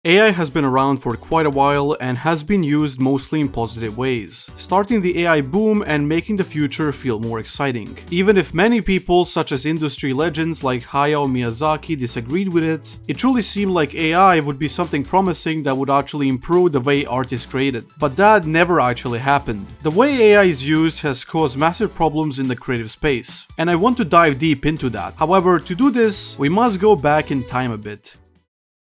AI has been around for quite a while and has been used mostly in positive ways, starting the AI boom and making the future feel more exciting. Even if many people, such as industry legends like Hayao Miyazaki, disagreed with it, it truly seemed like AI would be something promising that would actually improve the way art is created. But that never actually happened. The way AI is used has caused massive problems in the creative space, and I want to dive deep into that. However, to do this, we must go back in time a bit.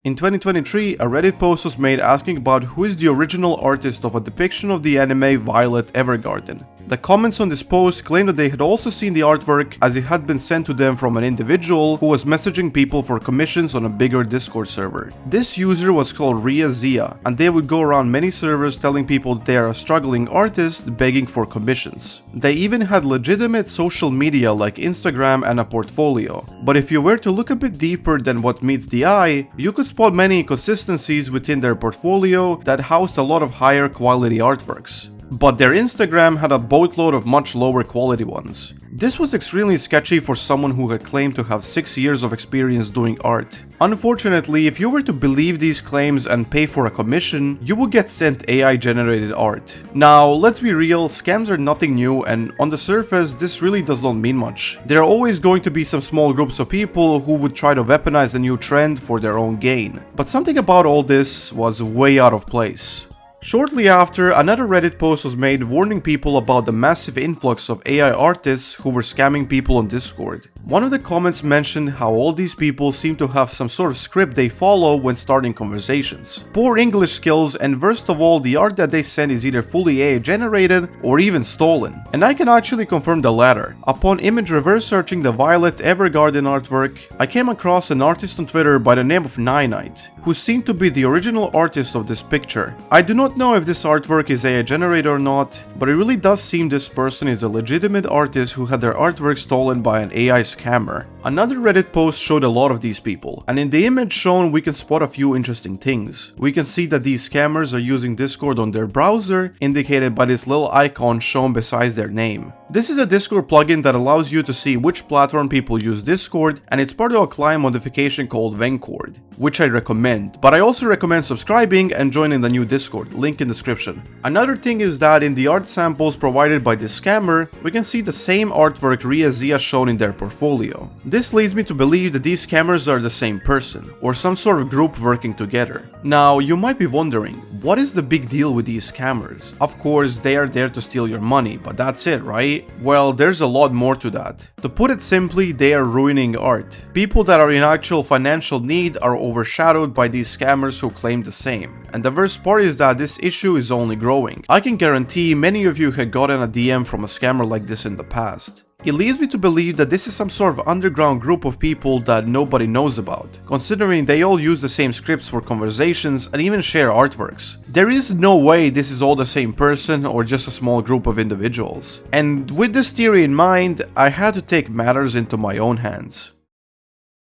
In 2023, a Reddit post was made asking about who is the original artist of a depiction of the anime Violet Evergarden. The comments on this post claimed that they had also seen the artwork as it had been sent to them from an individual who was messaging people for commissions on a bigger Discord server. This user was called Ria Zia, and they would go around many servers telling people that they are a struggling artist begging for commissions. They even had legitimate social media like Instagram and a portfolio. But if you were to look a bit deeper than what meets the eye, you could spot many inconsistencies within their portfolio that housed a lot of higher quality artworks. But their Instagram had a boatload of much lower quality ones. This was extremely sketchy for someone who had claimed to have 6 years of experience doing art. Unfortunately, if you were to believe these claims and pay for a commission, you would get sent AI generated art. Now, let's be real, scams are nothing new, and on the surface, this really does not mean much. There are always going to be some small groups of people who would try to weaponize a new trend for their own gain. But something about all this was way out of place. Shortly after, another Reddit post was made warning people about the massive influx of AI artists who were scamming people on Discord. One of the comments mentioned how all these people seem to have some sort of script they follow when starting conversations. Poor English skills, and worst of all, the art that they send is either fully AI generated or even stolen. And I can actually confirm the latter. Upon image reverse searching the Violet Evergarden artwork, I came across an artist on Twitter by the name of Ninite, who seemed to be the original artist of this picture. I do not know if this artwork is AI generated or not, but it really does seem this person is a legitimate artist who had their artwork stolen by an AI scammer. Another Reddit post showed a lot of these people, and in the image shown we can spot a few interesting things. We can see that these scammers are using Discord on their browser, indicated by this little icon shown besides their name. This is a Discord plugin that allows you to see which platform people use Discord, and it's part of a client modification called Vencord, which I recommend. But I also recommend subscribing and joining the new Discord, link in description. Another thing is that in the art samples provided by this scammer, we can see the same artwork Ria Zia shown in their portfolio. This leads me to believe that these scammers are the same person, or some sort of group working together. Now, you might be wondering, what is the big deal with these scammers? Of course, they are there to steal your money, but that's it, right? Well, there's a lot more to that. To put it simply, they are ruining art. People that are in actual financial need are overshadowed by these scammers who claim the same. And the worst part is that this issue is only growing. I can guarantee many of you had gotten a DM from a scammer like this in the past. It leads me to believe that this is some sort of underground group of people that nobody knows about, considering they all use the same scripts for conversations and even share artworks. There is no way this is all the same person or just a small group of individuals. And with this theory in mind, I had to take matters into my own hands.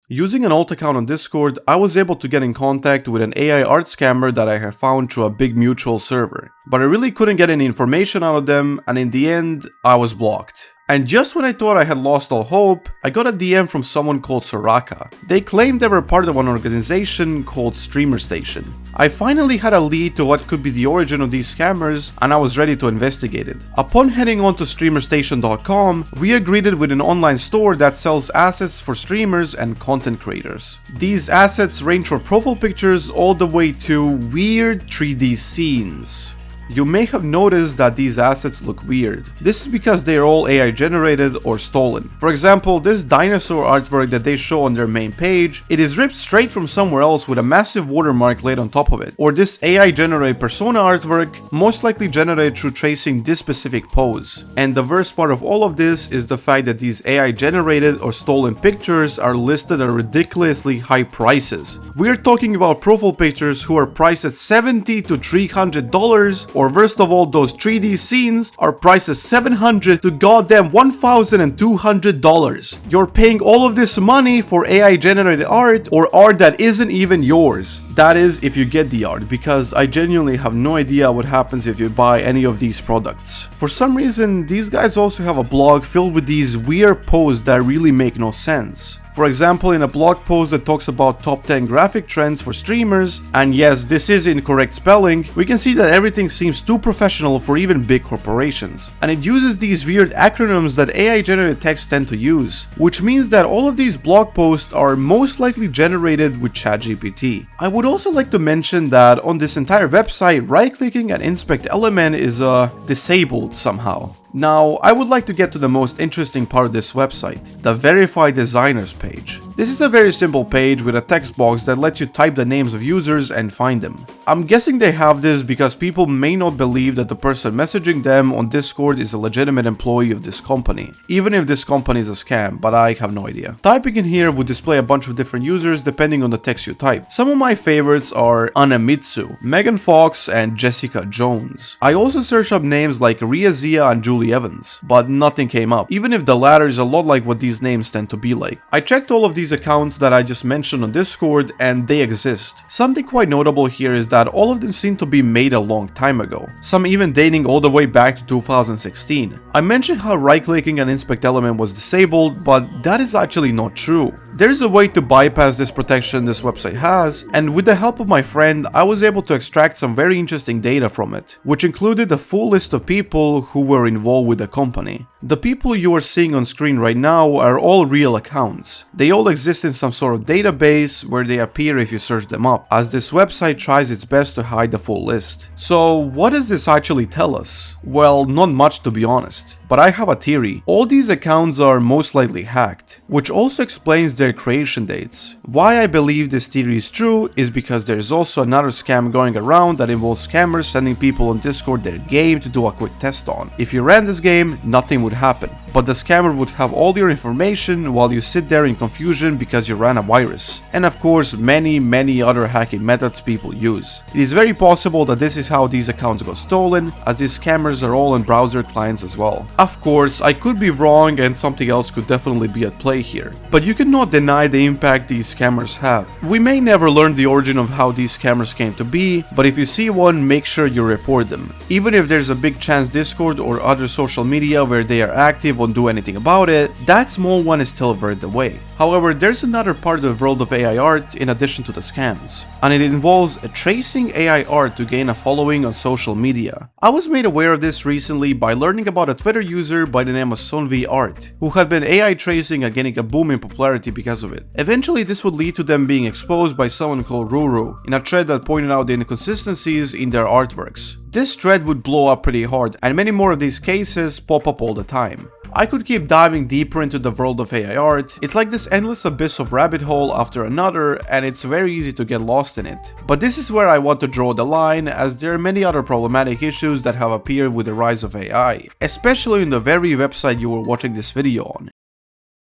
Using an alt account on Discord, I was able to get in contact with an AI art scammer that I have found through a big mutual server. But I really couldn't get any information out of them, and in the end, I was blocked. And just when I thought I had lost all hope, I got a DM from someone called Soraka. They claimed they were part of an organization called Streamer Station. I finally had a lead to what could be the origin of these scammers, and I was ready to investigate it. Upon heading on to streamerstation.com, we are greeted with an online store that sells assets for streamers and content creators. These assets range from profile pictures all the way to weird 3D scenes. You may have noticed that these assets look weird. This is because they are all AI generated or stolen. For example, this dinosaur artwork that they show on their main page, it is ripped straight from somewhere else with a massive watermark laid on top of it. Or this AI generated persona artwork, most likely generated through tracing this specific pose. And the worst part of all of this is the fact that these AI generated or stolen pictures are listed at ridiculously high prices. We are talking about profile pictures who are priced at $70 to $300, or worst of all, those 3D scenes are priced at $700 to goddamn $1,200. You're paying all of this money for AI generated art, or art that isn't even yours. That is, if you get the art, because I genuinely have no idea what happens if you buy any of these products. For some reason, these guys also have a blog filled with these weird posts that really make no sense. For example, in a blog post that talks about top 10 graphic trends for streamers, and yes, this is incorrect spelling, we can see that everything seems too professional for even big corporations. And it uses these weird acronyms that AI-generated text tend to use, which means that all of these blog posts are most likely generated with ChatGPT. I would also like to mention that on this entire website, right-clicking and inspect element is disabled somehow. Now, I would like to get to the most interesting part of this website, the Verify Designers page. This is a very simple page with a text box that lets you type the names of users and find them. I'm guessing they have this because people may not believe that the person messaging them on Discord is a legitimate employee of this company, even if this company is a scam, but I have no idea. Typing in here would display a bunch of different users depending on the text you type. Some of my favorites are Anamitsu, Megan Fox, and Jessica Jones. I also searched up names like Ria Zia and Julie Evans, but nothing came up, even if the latter is a lot like what these names tend to be like. I checked all of these accounts that I just mentioned on Discord and they exist. Something quite notable here is that all of them seem to be made a long time ago, some even dating all the way back to 2016. I mentioned how right-clicking an inspect element was disabled, but that is actually not true. There's a way to bypass this protection this website has, and with the help of my friend, I was able to extract some very interesting data from it, which included a full list of people who were involved with the company. The people you are seeing on screen right now are all real accounts. They all exist in some sort of database where they appear if you search them up, as this website tries its best to hide the full list. So what does this actually tell us? Well, not much to be honest. But I have a theory. All these accounts are most likely hacked, which also explains their creation dates. Why I believe this theory is true is because there is also another scam going around that involves scammers sending people on Discord their game to do a quick test on. If you ran this game, nothing would happen, but the scammer would have all your information while you sit there in confusion because you ran a virus. And of course, many other hacking methods people use. It is very possible that this is how these accounts got stolen, as these scammers are all on browser clients as well. Of course, I could be wrong and something else could definitely be at play here, but you cannot deny the impact these scammers have. We may never learn the origin of how these scammers came to be, but if you see one, make sure you report them. Even if there's a big chance Discord or other social media where they are active won't do anything about it, that small one is still averted away. However, there's another part of the world of AI art in addition to the scams, and it involves tracing AI art to gain a following on social media. I was made aware of this recently by learning about a Twitter user by the name of Sonvi Art, who had been AI tracing and getting a boom in popularity because of it. Eventually, this would lead to them being exposed by someone called Ruru in a thread that pointed out the inconsistencies in their artworks. This thread would blow up pretty hard, and many more of these cases pop up all the time. I could keep diving deeper into the world of AI art. It's like this endless abyss of rabbit hole after another, and it's very easy to get lost in it. But this is where I want to draw the line, as there are many other problematic issues that have appeared with the rise of AI, especially on the very website you were watching this video on.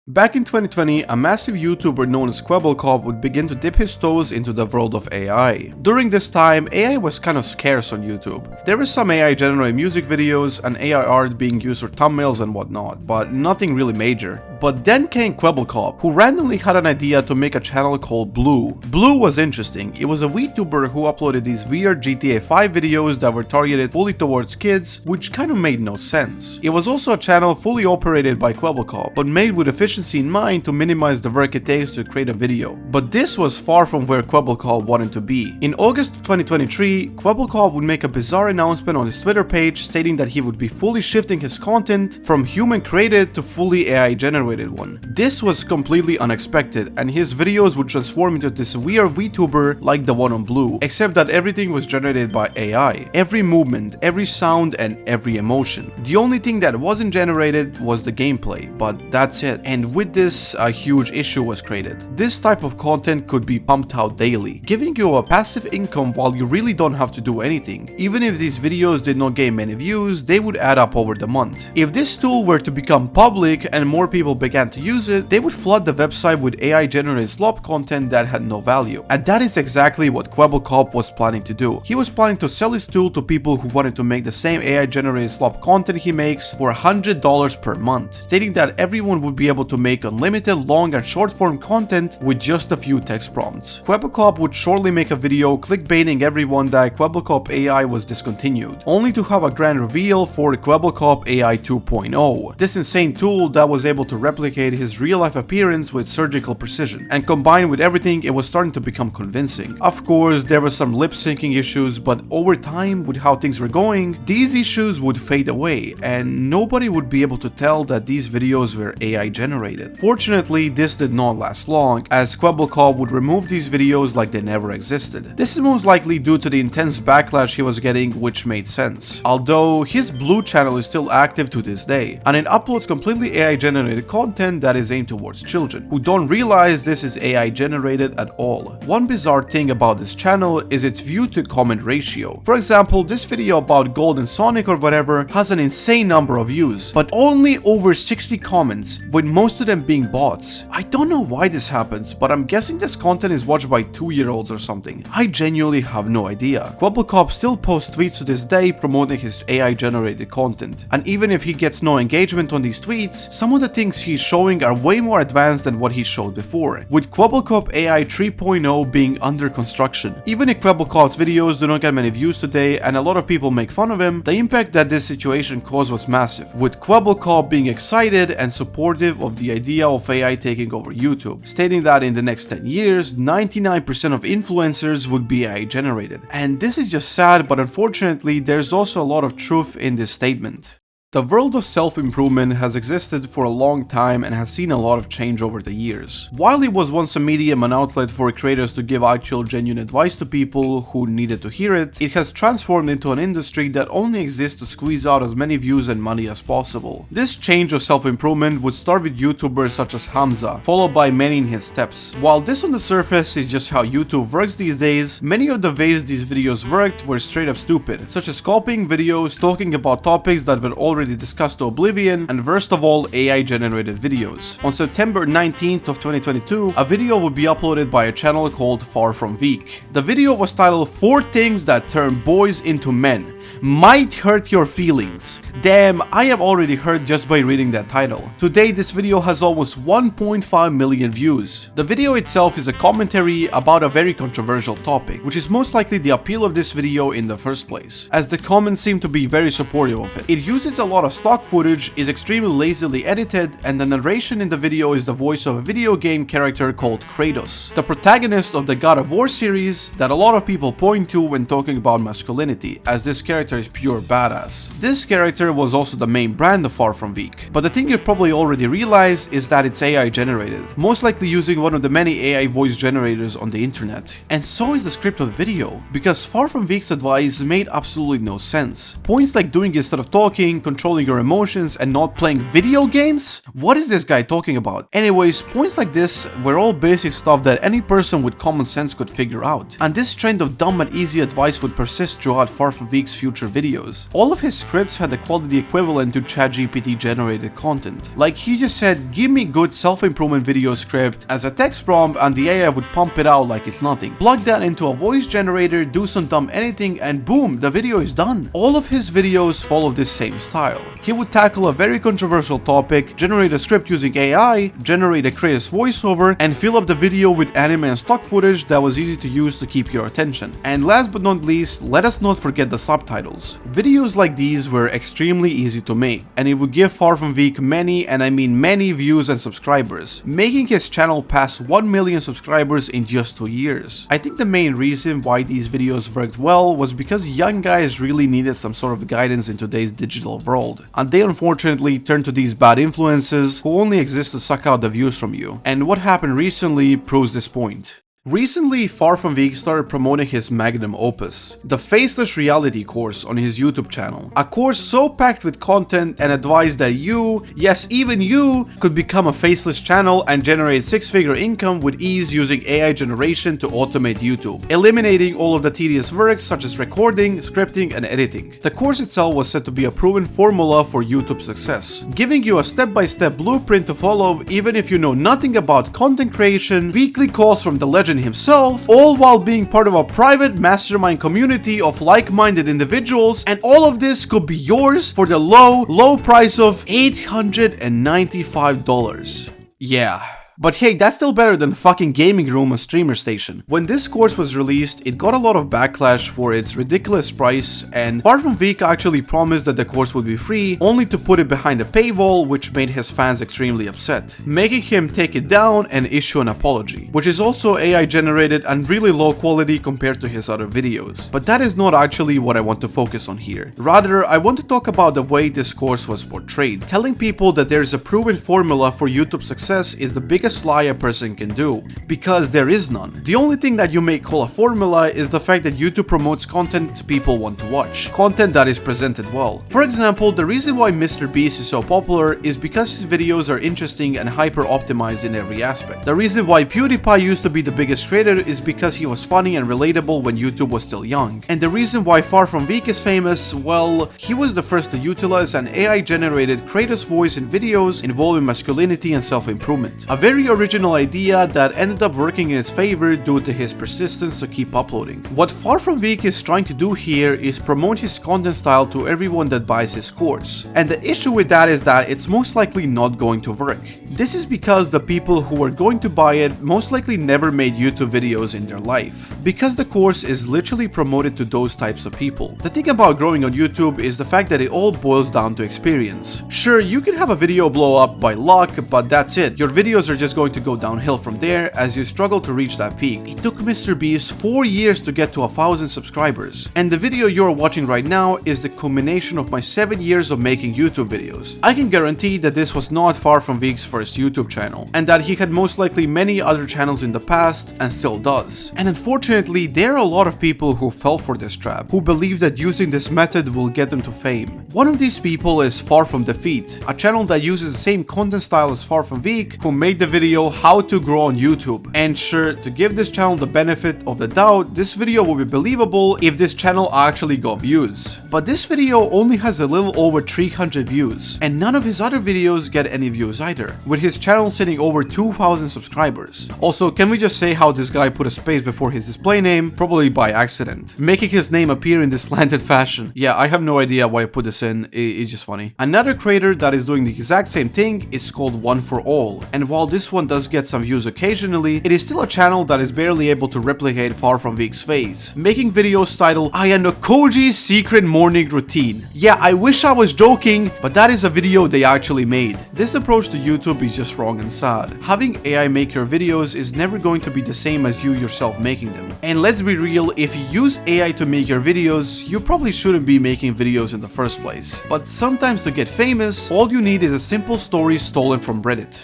Back in 2020, a massive YouTuber known as Kwebbelkop would begin to dip his toes into the world of AI. During this time, AI was kind of scarce on YouTube. There were some AI-generated music videos and AI art being used for thumbnails and whatnot, but nothing really major. But then came Kwebbelkop, who randomly had an idea to make a channel called Bloo. Bloo was interesting. It was a VTuber who uploaded these weird GTA 5 videos that were targeted fully towards kids, which kind of made no sense. It was also a channel fully operated by Kwebbelkop, but made with efficiency in mind to minimize the work it takes to create a video. But this was far from where Kwebbelkop wanted to be. In August 2023, Kwebbelkop would make a bizarre announcement on his Twitter page stating that he would be fully shifting his content from human created to fully AI generated one. This was completely unexpected, and his videos would transform into this weird VTuber like the one on Bloo, except that everything was generated by AI. Every movement, every sound, and every emotion. The only thing that wasn't generated was the gameplay, but that's it. And with this, a huge issue was created. This type of content could be pumped out daily, giving you a passive income while you really don't have to do anything. Even if these videos did not gain many views, they would add up over the month. If this tool were to become public and more people began to use it, they would flood the website with AI-generated slop content that had no value. And that is exactly what Kwebbelkop was planning to do. He was planning to sell his tool to people who wanted to make the same AI-generated slop content he makes for $100 per month, stating that everyone would be able to make unlimited long and short form content with just a few text prompts. Kwebbelkop would shortly make a video clickbaiting everyone that Kwebbelkop AI was discontinued, only to have a grand reveal for Kwebbelkop AI 2.0, this insane tool that was able to replicate his real-life appearance with surgical precision, and combined with everything, it was starting to become convincing. Of course, there were some lip-syncing issues, but over time, with how things were going, these issues would fade away, and nobody would be able to tell that these videos were AI generated. Fortunately, this did not last long, as Kwebbelkop would remove these videos like they never existed. This is most likely due to the intense backlash he was getting, which made sense. Although, his Blue channel is still active to this day, and it uploads completely AI generated content that is aimed towards children, who don't realize this is AI generated at all. One bizarre thing about this channel is its view to comment ratio. For example, this video about Golden Sonic or whatever has an insane number of views, but only over 60 comments, with most of them being bots. I don't know why this happens, but I'm guessing this content is watched by 2-year-olds or something. I genuinely have no idea. Kwebbelkop still posts tweets to this day promoting his AI generated content, and even if he gets no engagement on these tweets, some of the things he's showing are way more advanced than what he showed before, with Kwebbelkop AI 3.0 being under construction. Even if Kwebbelkop's videos do not get many views today and a lot of people make fun of him, the impact that this situation caused was massive, with Kwebbelkop being excited and supportive of the idea of AI taking over YouTube, stating that in the next 10 years, 99% of influencers would be AI generated. And this is just sad, but unfortunately, there's also a lot of truth in this statement. The world of self-improvement has existed for a long time and has seen a lot of change over the years. While it was once a medium and outlet for creators to give actual genuine advice to people who needed to hear it, it has transformed into an industry that only exists to squeeze out as many views and money as possible. This change of self-improvement would start with YouTubers such as Hamza, followed by many in his steps. While this on the surface is just how YouTube works these days, many of the ways these videos worked were straight up stupid, such as copying videos, talking about topics that were already discussed to oblivion, and worst of all, AI generated videos. On September 19th of 2022, a video would be uploaded by a channel called FarFromWeak. The video was titled 4 Things That Turn Boys into Men. Might hurt your feelings. Damn, I have already heard just by reading that title. Today, this video has almost 1.5 million views. The video itself is a commentary about a very controversial topic, which is most likely the appeal of this video in the first place, as the comments seem to be very supportive of it. It uses a lot of stock footage, is extremely lazily edited, and the narration in the video is the voice of a video game character called Kratos, the protagonist of the God of War series that a lot of people point to when talking about masculinity, as this character is pure badass. This character was also the main brand of FarFromWeak, but the thing you probably already realized is that it's AI generated, most likely using one of the many AI voice generators on the internet. And so is the script of the video, because FarFromWeak's advice made absolutely no sense. Points like doing instead of talking, controlling your emotions, and not playing video games? What is this guy talking about? Anyways, points like this were all basic stuff that any person with common sense could figure out, and this trend of dumb and easy advice would persist throughout FarFromWeak's future videos. All of his scripts had the quality equivalent to ChatGPT generated content. Like, he just said, give me good self-improvement video script as a text prompt, and the AI would pump it out like it's nothing. Plug that into a voice generator, do some dumb anything, and boom, the video is done. All of his videos follow this same style. He would tackle a very controversial topic, generate a script using AI, generate a Kratos voiceover, and fill up the video with anime and stock footage that was easy to use to keep your attention. And last but not least, let us not forget the subtitles. Videos like these were extremely easy to make, and it would give FarFromWeak many, and I mean many, views and subscribers, making his channel pass 1 million subscribers in just 2 years. I think the main reason why these videos worked well was because young guys really needed some sort of guidance in today's digital world, and they unfortunately turned to these bad influences who only exist to suck out the views from you. And what happened recently proves this point. Recently, FarFromWeak started promoting his magnum opus, the Faceless Reality course on his YouTube channel. A course so packed with content and advice that you, yes even you, could become a faceless channel and generate 6-figure income with ease using AI generation to automate YouTube, eliminating all of the tedious work such as recording, scripting, and editing. The course itself was said to be a proven formula for YouTube success, giving you a step-by-step blueprint to follow even if you know nothing about content creation, weekly calls from the legend himself, all while being part of a private mastermind community of like-minded individuals, and all of this could be yours for the low price of $895. Yeah. But hey, that's still better than fucking gaming room or streamer station. When this course was released, it got a lot of backlash for its ridiculous price, and FarFromWeak actually promised that the course would be free, only to put it behind a paywall, which made his fans extremely upset, making him take it down and issue an apology, which is also AI generated and really low quality compared to his other videos. But that is not actually what I want to focus on here. Rather, I want to talk about the way this course was portrayed. Telling people that there is a proven formula for YouTube success is the biggest lie a person can do, because there is none. The only thing that you may call a formula is the fact that YouTube promotes content people want to watch, content that is presented well. For example, the reason why MrBeast is so popular is because his videos are interesting and hyper optimized in every aspect. The reason why PewDiePie used to be the biggest creator is because he was funny and relatable when YouTube was still young. And the reason why FarFromWeak is famous, well, he was the first to utilize an AI generated creator's voice in videos involving masculinity and self-improvement. A very original idea that ended up working in his favor due to his persistence to keep uploading. What FarFromWeak is trying to do here is promote his content style to everyone that buys his course. And the issue with that is that it's most likely not going to work. This is because the people who are going to buy it most likely never made YouTube videos in their life, because the course is literally promoted to those types of people. The thing about growing on YouTube is the fact that it all boils down to experience. Sure, you can have a video blow up by luck, but that's it. Your videos are just going to go downhill from there as you struggle to reach that peak. It took MrBeast 4 years to get to 1,000 subscribers, and the video you're watching right now is the culmination of my 7 years of making YouTube videos. I can guarantee that this was not FarFromWeak's first YouTube channel, and that he had most likely many other channels in the past and still does. And unfortunately, there are a lot of people who fell for this trap, who believe that using this method will get them to fame. One of these people is Far From Defeat, a channel that uses the same content style as FarFromWeak, who made the video How to Grow on YouTube. And sure, to give this channel the benefit of the doubt, this video will be believable if this channel actually got views. But this video only has a little over 300 views, and none of his other videos get any views either, with his channel sitting over 2,000 subscribers. Also, can we just say how this guy put a space before his display name, probably by accident, making his name appear in this slanted fashion. Yeah, I have no idea why I put this in, it's just funny. Another creator that is doing the exact same thing is called One For All, and while this one does get some views occasionally, it is still a channel that is barely able to replicate FarFromWeak's phase, making videos titled Ayano Koji's Secret Morning Routine. Yeah, I wish I was joking, but that is a video they actually made. This approach to YouTube is just wrong and sad. Having AI make your videos is never going to be the same as you yourself making them. And let's be real, if you use AI to make your videos, you probably shouldn't be making videos in the first place. But sometimes to get famous, all you need is a simple story stolen from Reddit.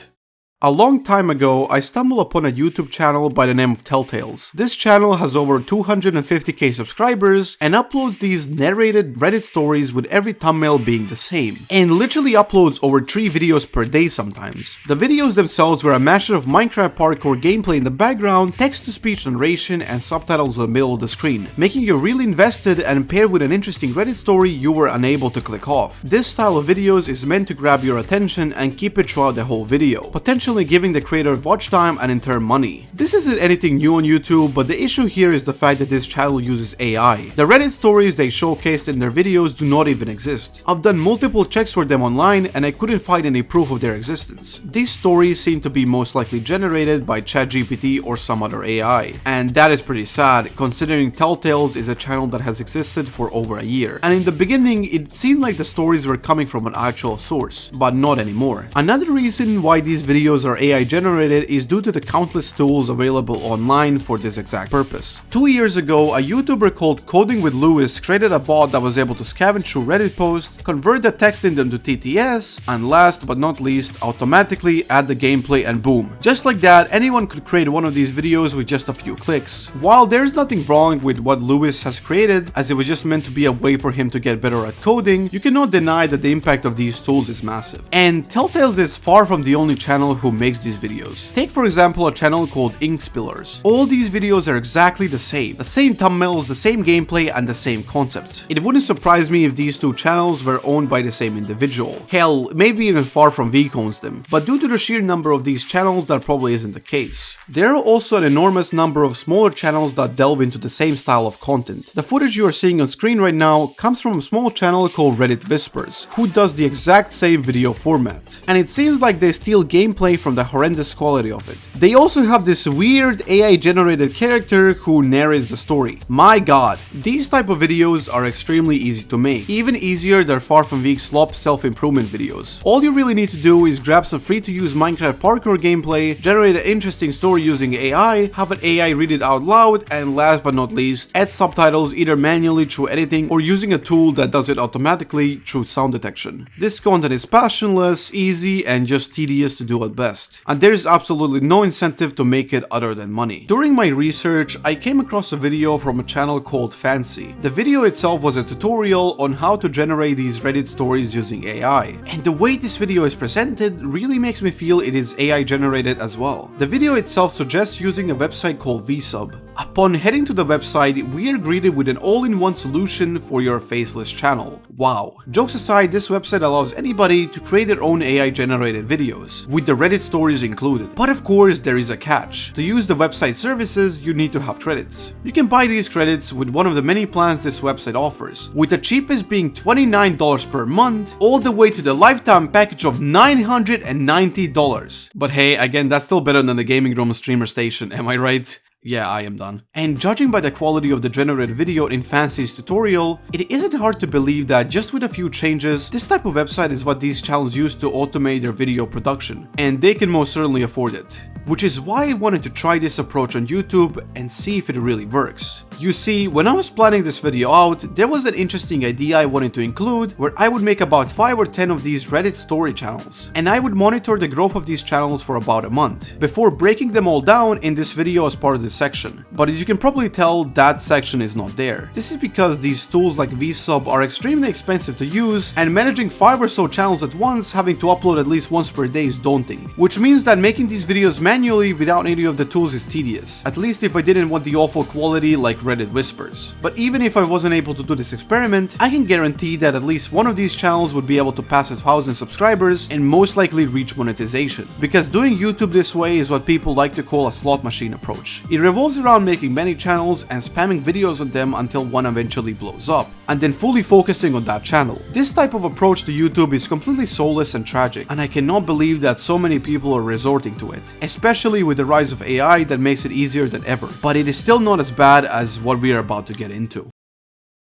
A long time ago, I stumbled upon a YouTube channel by the name of TellTales. This channel has over 250k subscribers and uploads these narrated Reddit stories with every thumbnail being the same, and literally uploads over 3 videos per day sometimes. The videos themselves were a mashup of Minecraft parkour gameplay in the background, text-to-speech narration, and subtitles in the middle of the screen, making you really invested, and paired with an interesting Reddit story you were unable to click off. This style of videos is meant to grab your attention and keep it throughout the whole video, potentially giving the creator watch time and in turn money. This isn't anything new on YouTube, but the issue here is the fact that this channel uses AI. The Reddit stories they showcased in their videos do not even exist. I've done multiple checks for them online and I couldn't find any proof of their existence. These stories seem to be most likely generated by ChatGPT or some other AI, and that is pretty sad considering TellTales is a channel that has existed for over a year. And in the beginning, it seemed like the stories were coming from an actual source, but not anymore. Another reason why these videos are AI generated is due to the countless tools available online for this exact purpose. 2 years ago, a YouTuber called Coding with Lewis created a bot that was able to scavenge through Reddit posts, convert the text in them to TTS, and last but not least, automatically add the gameplay, and boom. Just like that, anyone could create one of these videos with just a few clicks. While there's nothing wrong with what Lewis has created, as it was just meant to be a way for him to get better at coding, you cannot deny that the impact of these tools is massive. And TellTales is far from the only channel who makes these videos. Take for example a channel called InkSpillers. All these videos are exactly the same thumbnails, the same gameplay, and the same concepts. It wouldn't surprise me if these two channels were owned by the same individual. Hell, maybe even FarFromWeak owns them, but due to the sheer number of these channels, that probably isn't the case. There are also an enormous number of smaller channels that delve into the same style of content. The footage you are seeing on screen right now comes from a small channel called Reddit Whispers, who does the exact same video format. And it seems like they steal gameplay away from the horrendous quality of it. They also have this weird AI generated character who narrates the story. My god, these type of videos are extremely easy to make, even easier than FarFromWeak slop self-improvement videos. All you really need to do is grab some free to use Minecraft parkour gameplay, generate an interesting story using AI, have an AI read it out loud, and last but not least, add subtitles either manually through editing or using a tool that does it automatically through sound detection. This content is passionless, easy, and just tedious to do at best, and there is absolutely no incentive to make it other than money. During my research, I came across a video from a channel called Fancy. The video itself was a tutorial on how to generate these Reddit stories using AI, and the way this video is presented really makes me feel it is AI generated as well. The video itself suggests using a website called VSub. Upon heading to the website, we are greeted with an all-in-one solution for your faceless channel. Wow. Jokes aside, this website allows anybody to create their own AI-generated videos, with the Reddit stories included. But of course, there is a catch. To use the website services, you need to have credits. You can buy these credits with one of the many plans this website offers, with the cheapest being $29 per month, all the way to the lifetime package of $990. But hey, again, that's still better than the gaming room streamer station, am I right? Yeah, I am done. And judging by the quality of the generated video in Fancy's tutorial, it isn't hard to believe that just with a few changes, this type of website is what these channels use to automate their video production, and they can most certainly afford it. Which is why I wanted to try this approach on YouTube and see if it really works. You see, when I was planning this video out, there was an interesting idea I wanted to include where I would make about 5 or 10 of these Reddit story channels, and I would monitor the growth of these channels for about a month, before breaking them all down in this video as part of this section. But as you can probably tell, that section is not there. This is because these tools like VSub are extremely expensive to use, and managing 5 or so channels at once, having to upload at least once per day is daunting. Which means that making these videos manually without any of the tools is tedious, at least if I didn't want the awful quality like Reddit whispers. But even if I wasn't able to do this experiment, I can guarantee that at least one of these channels would be able to pass 1,000 subscribers and most likely reach monetization. Because doing YouTube this way is what people like to call a slot machine approach. It revolves around making many channels and spamming videos on them until one eventually blows up, and then fully focusing on that channel. This type of approach to YouTube is completely soulless and tragic, and I cannot believe that so many people are resorting to it, especially with the rise of AI that makes it easier than ever. But it is still not as bad as what we are about to get into.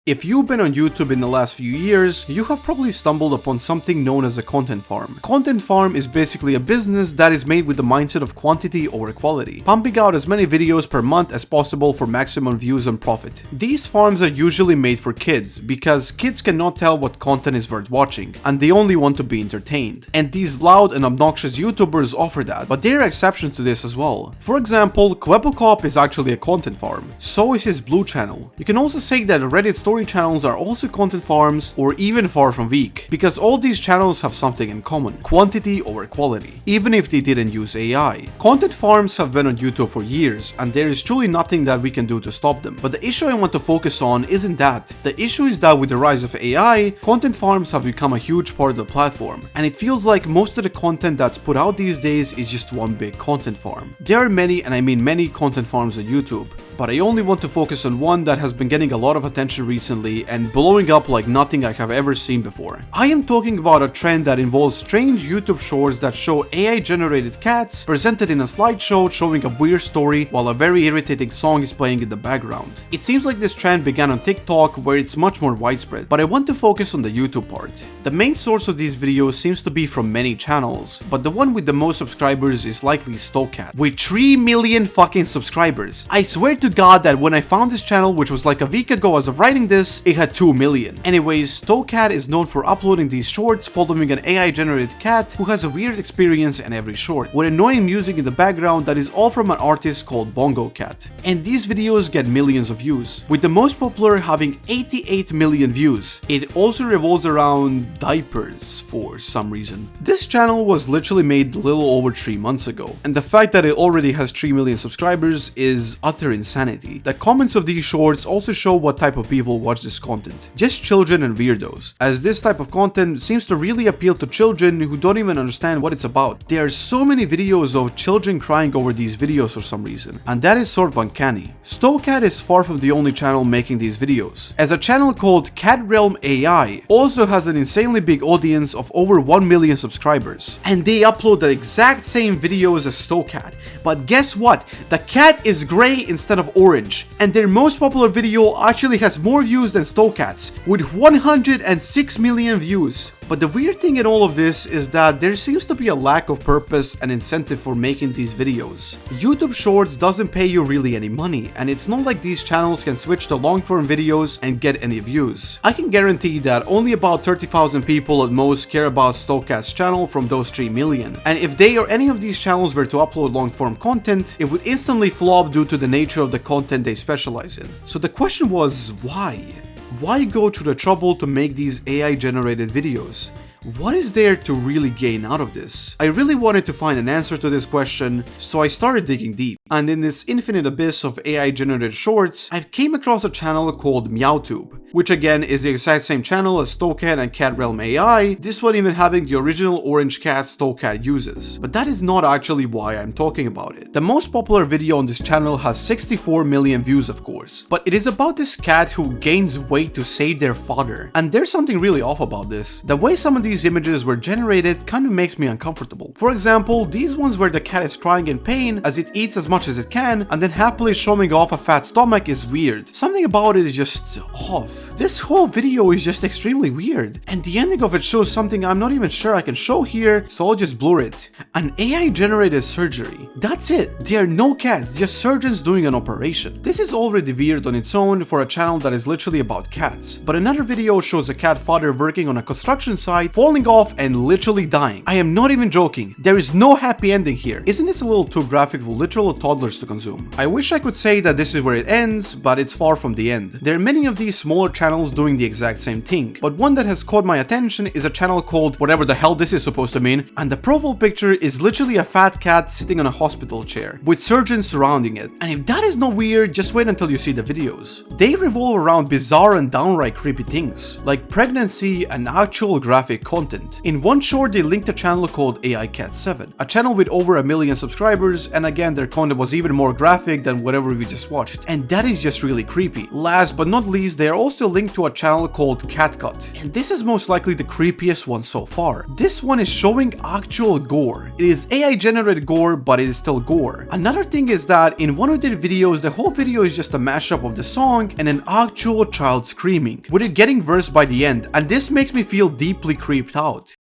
If you've been on YouTube in the last few years, you have probably stumbled upon something known as a content farm. Content farm is basically a business that is made with the mindset of quantity over quality, pumping out as many videos per month as possible for maximum views and profit. These farms are usually made for kids, because kids cannot tell what content is worth watching, and they only want to be entertained. And these loud and obnoxious YouTubers offer that, but there are exceptions to this as well. For example, Kwebbelkop is actually a content farm, so is his Blue channel. You can also say that Reddit story channels are also content farms, or even FarFromWeak, because all these channels have something in common: quantity over quality, even if they didn't use AI. Content farms have been on YouTube for years, and there is truly nothing that we can do to stop them. But the issue I want to focus on isn't that. The issue is that with the rise of AI, content farms have become a huge part of the platform, and it feels like most of the content that's put out these days is just one big content farm. There are many, and I mean many, content farms on YouTube, but I only want to focus on one that has been getting a lot of attention recently and blowing up like nothing I have ever seen before. I am talking about a trend that involves strange YouTube shorts that show AI generated cats presented in a slideshow showing a weird story while a very irritating song is playing in the background. It seems like this trend began on TikTok, where it's much more widespread, but I want to focus on the YouTube part. The main source of these videos seems to be from many channels, but the one with the most subscribers is likely StoCat, with 3 million fucking subscribers. I swear to God that when I found this channel, which was like a week ago as of writing this, it had 2 million. Anyways, StoCat is known for uploading these shorts following an AI generated cat who has a weird experience in every short, with annoying music in the background that is all from an artist called Bongo Cat. And these videos get millions of views, with the most popular having 88 million views. It also revolves around diapers for some reason. This channel was literally made a little over 3 months ago, and the fact that it already has 3 million subscribers is utter insanity. insanity. The comments of these shorts also show what type of people watch this content. Just children and weirdos, as this type of content seems to really appeal to children who don't even understand what it's about. There are so many videos of children crying over these videos for some reason, and that is sort of uncanny. StoCat is far from the only channel making these videos, as a channel called Cat Realm AI also has an insanely big audience of over 1 million subscribers, and they upload the exact same videos as StoCat. But guess what? The cat is gray instead of orange, and their most popular video actually has more views than StoCat's, with 106 million views. But the weird thing in all of this is that there seems to be a lack of purpose and incentive for making these videos. YouTube Shorts doesn't pay you really any money, and it's not like these channels can switch to long-form videos and get any views. I can guarantee that only about 30,000 people at most care about StoCat's channel from those 3 million, and if they or any of these channels were to upload long-form content, it would instantly flop due to the nature of the content they specialize in. So the question was, why? Why go to the trouble to make these AI-generated videos? What is there to really gain out of this? I really wanted to find an answer to this question, so I started digging deep. And in this infinite abyss of AI-generated shorts, I came across a channel called MeowTube, which again is the exact same channel as StoCat and Cat Realm AI, this one even having the original orange cat StoCat uses. But that is not actually why I'm talking about it. The most popular video on this channel has 64 million views, of course, but it is about this cat who gains weight to save their fodder. And there's something really off about this. The way some of these images were generated kind of makes me uncomfortable. For example, these ones where the cat is crying in pain as it eats as much as it can and then happily showing off a fat stomach is weird. Something about it is just off. This whole video is just extremely weird, and the ending of it shows something I'm not even sure I can show here, so I'll just blur it. An AI generated surgery. That's it. There are no cats, just surgeons doing an operation. This is already weird on its own for a channel that is literally about cats, but another video shows a cat father working on a construction site, falling off and literally dying. I am not even joking. There is no happy ending here. Isn't this a little too graphic for literal toddlers to consume? I wish I could say that this is where it ends, but it's far from the end. There are many of these smaller channels doing the exact same thing, but one that has caught my attention is a channel called whatever the hell this is supposed to mean, and the profile picture is literally a fat cat sitting on a hospital chair, with surgeons surrounding it. And if that is not weird, just wait until you see the videos. They revolve around bizarre and downright creepy things, like pregnancy and actual graphic content. In one short, they linked a channel called AI Cat 7, a channel with over 1 million subscribers, and again their content was even more graphic than whatever we just watched, and that is just really creepy. Last but not least, they are also linked to a channel called CatCut, and this is most likely the creepiest one so far. This one is showing actual gore. It is AI generated gore, but it is still gore. Another thing is that in one of their videos, the whole video is just a mashup of the song and an actual child screaming, with it getting worse by the end, and this makes me feel deeply creeped out.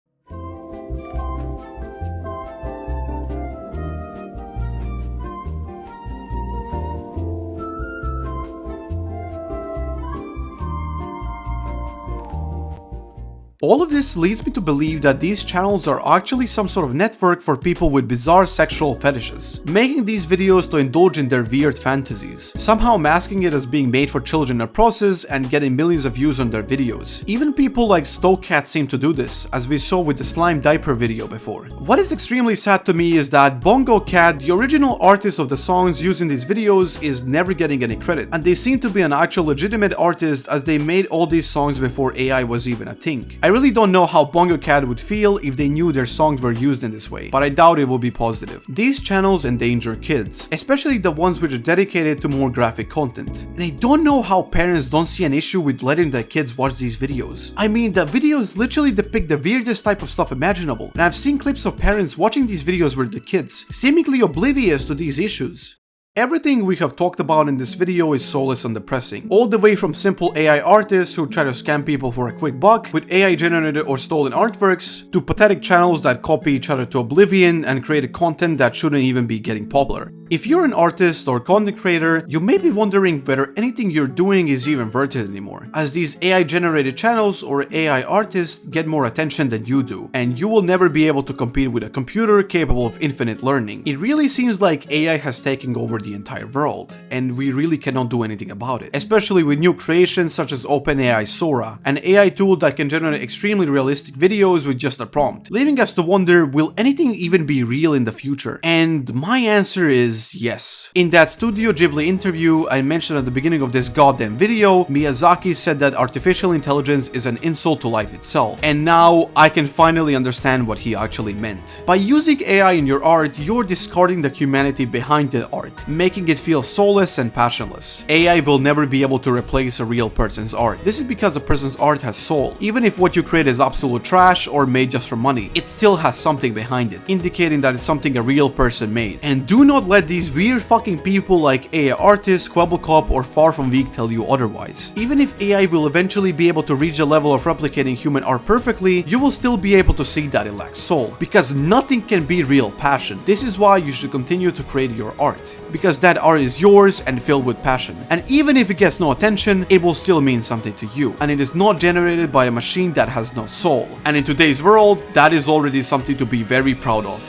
All of this leads me to believe that these channels are actually some sort of network for people with bizarre sexual fetishes, making these videos to indulge in their weird fantasies, somehow masking it as being made for children in the process and getting millions of views on their videos. Even people like StoCat seem to do this, as we saw with the slime diaper video before. What is extremely sad to me is that Bongo Cat, the original artist of the songs used in these videos, is never getting any credit, and they seem to be an actual legitimate artist as they made all these songs before AI was even a thing. I really don't know how Bongo Cat would feel if they knew their songs were used in this way, but I doubt it will be positive. These channels endanger kids, especially the ones which are dedicated to more graphic content. And I don't know how parents don't see an issue with letting their kids watch these videos. I mean, the videos literally depict the weirdest type of stuff imaginable, and I've seen clips of parents watching these videos with their kids, seemingly oblivious to these issues. Everything we have talked about in this video is soulless and depressing, all the way from simple AI artists who try to scam people for a quick buck with AI generated or stolen artworks, to pathetic channels that copy each other to oblivion and create content that shouldn't even be getting popular. If you're an artist or content creator, you may be wondering whether anything you're doing is even worth it anymore, as these AI generated channels or AI artists get more attention than you do, and you will never be able to compete with a computer capable of infinite learning. It really seems like AI has taken over the entire world, and we really cannot do anything about it, especially with new creations such as OpenAI Sora, an AI tool that can generate extremely realistic videos with just a prompt, leaving us to wonder, will anything even be real in the future? And my answer is is yes. In that Studio Ghibli interview I mentioned at the beginning of this goddamn video, Miyazaki said that artificial intelligence is an insult to life itself. And now I can finally understand what he actually meant. By using AI in your art, you're discarding the humanity behind the art, making it feel soulless and passionless. AI will never be able to replace a real person's art. This is because a person's art has soul. Even if what you create is absolute trash or made just for money, it still has something behind it, indicating that it's something a real person made. And do not let these weird fucking people like AI artists, Kwebbelkop or FarFromWeak tell you otherwise. Even if AI will eventually be able to reach the level of replicating human art perfectly, you will still be able to see that it lacks soul, because nothing can be real passion. This is why you should continue to create your art, because that art is yours and filled with passion. And even if it gets no attention, it will still mean something to you, and it is not generated by a machine that has no soul. And in today's world, that is already something to be very proud of.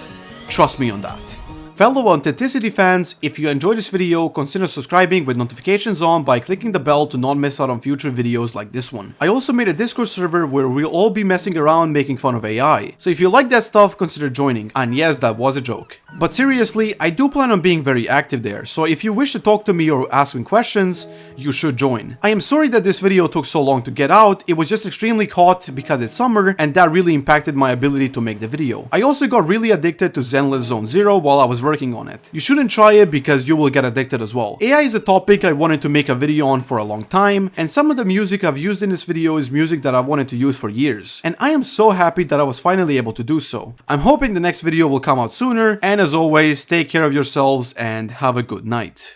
Trust me on that. Fellow authenticity fans, if you enjoyed this video, consider subscribing with notifications on by clicking the bell to not miss out on future videos like this one. I also made a Discord server where we'll all be messing around making fun of AI, so if you like that stuff, consider joining. And yes, that was a joke. But seriously, I do plan on being very active there, so if you wish to talk to me or ask me questions, you should join. I am sorry that this video took so long to get out. It was just extremely hot because it's summer, and that really impacted my ability to make the video. I also got really addicted to Zenless Zone Zero while I was working on it. You shouldn't try it because you will get addicted as well. AI is a topic I wanted to make a video on for a long time, and some of the music I've used in this video is music that I've wanted to use for years, and I am so happy that I was finally able to do so. I'm hoping the next video will come out sooner, and as always, take care of yourselves and have a good night.